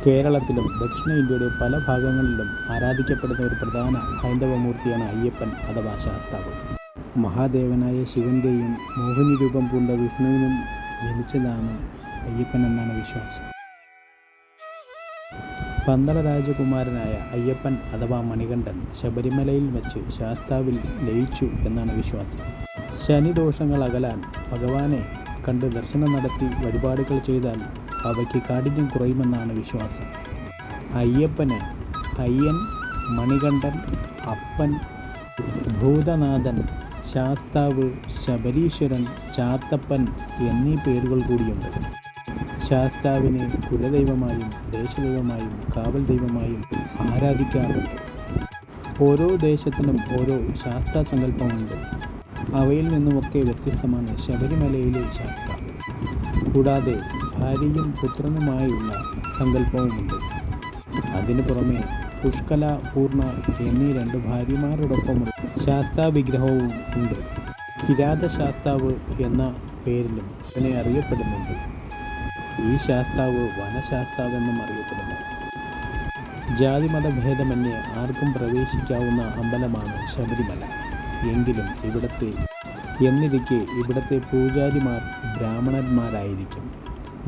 കേരളത്തിലും ദക്ഷിണ ഇന്ത്യയുടെ പല ഭാഗങ്ങളിലും ആരാധിക്കപ്പെടുന്ന ഒരു പ്രധാന ഹൈന്ദവ മൂർത്തിയാണ് അയ്യപ്പൻ അഥവാ ശാസ്താവ്. മഹാദേവനായ ശിവന്റെയും മോഹിനി രൂപം പൂണ്ട വിഷ്ണുവിനും ജനിച്ചതാണ് അയ്യപ്പൻ എന്നാണ് വിശ്വാസം. പന്തള രാജകുമാരനായ അയ്യപ്പൻ അഥവാ മണികണ്ഠൻ ശബരിമലയിൽ വച്ച് ശാസ്താവിൽ ലയിച്ചു എന്നാണ് വിശ്വാസം. ശനിദോഷങ്ങൾ അകലാൻ ഭഗവാനെ കണ്ട് ദർശനം നടത്തി വഴിപാടുകൾ ചെയ്താൽ അവയ്ക്ക് കാഠിന്യം കുറയുമെന്നാണ് വിശ്വാസം. അയ്യപ്പന് അയ്യൻ, മണികണ്ഠൻ, അപ്പൻ, ഭൂതനാഥൻ, ശാസ്താവ്, ശബരീശ്വരൻ, ചാത്തപ്പൻ എന്നീ പേരുകൾ കൂടിയുണ്ട്. ശാസ്താവിനെ കുലദൈവമായും ദേശദൈവമായും കാവൽ ദൈവമായും ആരാധിക്കാറുണ്ട്. ഓരോ ദേശത്തിനും ഓരോ ശാസ്താ സങ്കല്പമുണ്ട്. അവയിൽ നിന്നുമൊക്കെ വ്യത്യസ്തമാണ് ശബരിമലയിലെ ശാസ്താവ്. കൂടാതെ ഭാര്യയും പുത്രനുമായുള്ള സങ്കല്പവുമുണ്ട്. അതിനു പുറമെ പുഷ്കല, പൂർണ്ണ എന്നീ 2 ഭാര്യമാരോടൊപ്പമുള്ള ശാസ്താ വിഗ്രഹവും ഉണ്ട്. കിരാത ശാസ്താവ് എന്ന പേരിലും ഇവനെ അറിയപ്പെടുന്നുണ്ട്. ഈ ശാസ്താവ് വനശാസ്താവെന്നും അറിയപ്പെടുന്നു. ജാതിമതഭേദമന്യേ ആർക്കും പ്രവേശിക്കാവുന്ന അമ്പലമാണ് ശബരിമല. എന്നിരിക്കെ ഇവിടുത്തെ പൂജാരിമാർ ബ്രാഹ്മണന്മാരായിരിക്കും.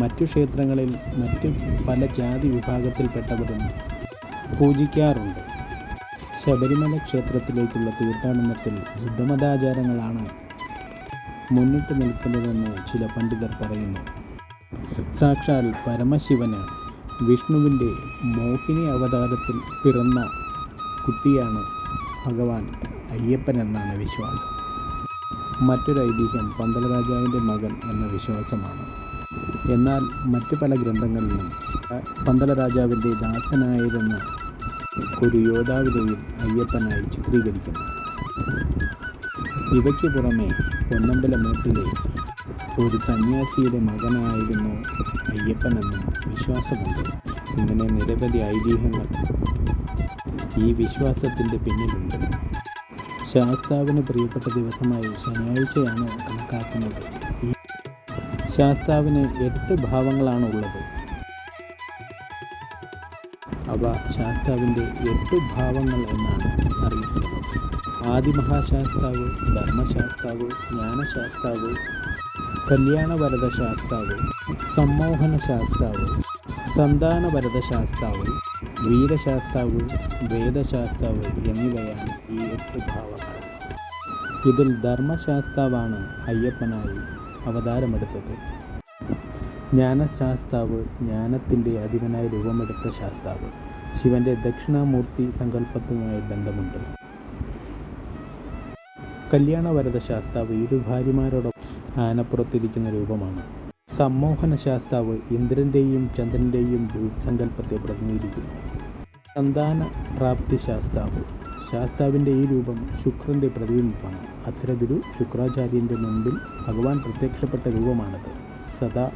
മറ്റു ക്ഷേത്രങ്ങളിൽ മറ്റ് പല ജാതി വിഭാഗത്തിൽപ്പെട്ടവരും പൂജിക്കാറുണ്ട്. ശബരിമല ക്ഷേത്രത്തിലേക്കുള്ള തീർത്ഥാടനത്തിൽ ബുദ്ധമതാചാരങ്ങളാണ് മുന്നിട്ട് നിൽക്കുന്നതെന്ന് ചില പണ്ഡിതർ പറയുന്നു. സാക്ഷാൽ പരമശിവന് വിഷ്ണുവിൻ്റെ മോഹിനി അവതാരത്തിൽ പിറന്ന കുട്ടിയാണ് ഭഗവാൻ അയ്യപ്പൻ എന്നാണ് വിശ്വാസം. മറ്റൊരു ഐതിഹ്യം പന്തള രാജാവിൻ്റെ മകൻ എന്ന വിശ്വാസമാണ്. എന്നാൽ മറ്റു പല ഗ്രന്ഥങ്ങളിലും പന്തള രാജാവിൻ്റെ ദാസനായിരുന്ന ഒരു യോദ്ധാവിനെയും അയ്യപ്പനായി ചിത്രീകരിക്കുന്നു. ഇവയ്ക്ക് പുറമെ പൊന്നമ്പലമേട്ടിലെ ഒരു സന്യാസിയുടെ മകനായിരുന്നു അയ്യപ്പനെന്നും വിശ്വാസമുണ്ട്. ഇങ്ങനെ നിരവധി ഐതിഹ്യങ്ങൾ ഈ വിശ്വാസത്തിൻ്റെ പിന്നിലുണ്ട്. ശാസ്താവിന് പ്രിയപ്പെട്ട ദിവസമായി ശനിയാഴ്ചയാണ് കണക്കാക്കുന്നത്. ഈ ശാസ്താവിന് 8 ഭാവങ്ങളാണ് ഉള്ളത്. അവ ശാസ്താവിൻ്റെ 8 ഭാവങ്ങൾ എന്നാണ് അറിയപ്പെടുന്നത്. ആദിമഹാശാസ്താവ്, ധർമ്മശാസ്താവ്, ജ്ഞാനശാസ്താവ്, കല്യാണവരദ ശാസ്താവ്, സമ്മോഹന ശാസ്താവ്, സന്താനവരദ ശാസ്താവ്, വീരശാസ്താവ്, വേദശാസ്താവ് എന്നിവയാണ് ഈ 8 ഭാവങ്ങൾ. ഇതിൽ ധർമ്മശാസ്താവാണ് അയ്യപ്പനായി അവതാരമെടുത്തത്. ജ്ഞാനശാസ്താവ് ജ്ഞാനത്തിൻ്റെ അധിപനായി രൂപമെടുത്ത ശാസ്താവ്. ശിവൻ്റെ ദക്ഷിണാമൂർത്തി സങ്കല്പത്തുമായി ബന്ധമുണ്ട്. കല്യാണവരദ ശാസ്താവ് 2 ഭാര്യമാരോടൊപ്പം ആനപ്പുറത്തിരിക്കുന്ന രൂപമാണ്. സമ്മോഹന ശാസ്താവ് ഇന്ദ്രൻ്റെയും ചന്ദ്രൻ്റെയും സങ്കല്പത്തെ പ്രതിനിധീകരിക്കുന്നു. സന്താന പ്രാപ്തി ശാസ്താവ്. ശാസ്താവിൻ്റെ ഈ രൂപം ശുക്രൻ്റെ പ്രതിബിംബമാണ്. അസുരഗുരു ശുക്രാചാര്യൻ്റെ മുൻപിൽ ഭഗവാൻ പ്രത്യക്ഷപ്പെട്ട രൂപമാണത്. സദാ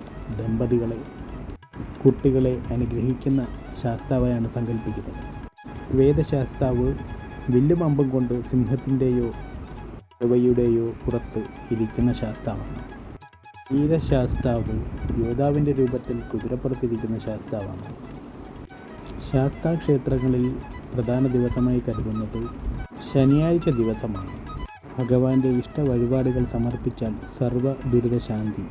കുട്ടികളെ അനുഗ്രഹിക്കുന്ന ശാസ്താവായാണ് സങ്കല്പിക്കുന്നത്. വേദശാസ്താവ് വില്ലും അമ്പും കൊണ്ട് സിംഹത്തിൻ്റെയോ കടുവയുടെയോ പുറത്ത് ഇരിക്കുന്ന ശാസ്താവാണ്. വീരശാസ്താവ് യോദ്ധാവിൻ്റെ രൂപത്തിൽ കുതിരപ്പുറത്തിരിക്കുന്ന ശാസ്താവാണ്. ശാസ്താ ക്ഷേത്രങ്ങളിൽ പ്രധാന ദിവസമായി കരുതുന്നത് ശനിയാഴ്ച ദിവസമാണ്. ഭഗവാന്റെ ഇഷ്ട വഴിപാടുകൾ സമർപ്പിച്ചാൽ സർവ്വ ദുരിതശാന്തി.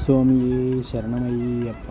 സ്വാമിയേ ശരണമയ്യപ്പ.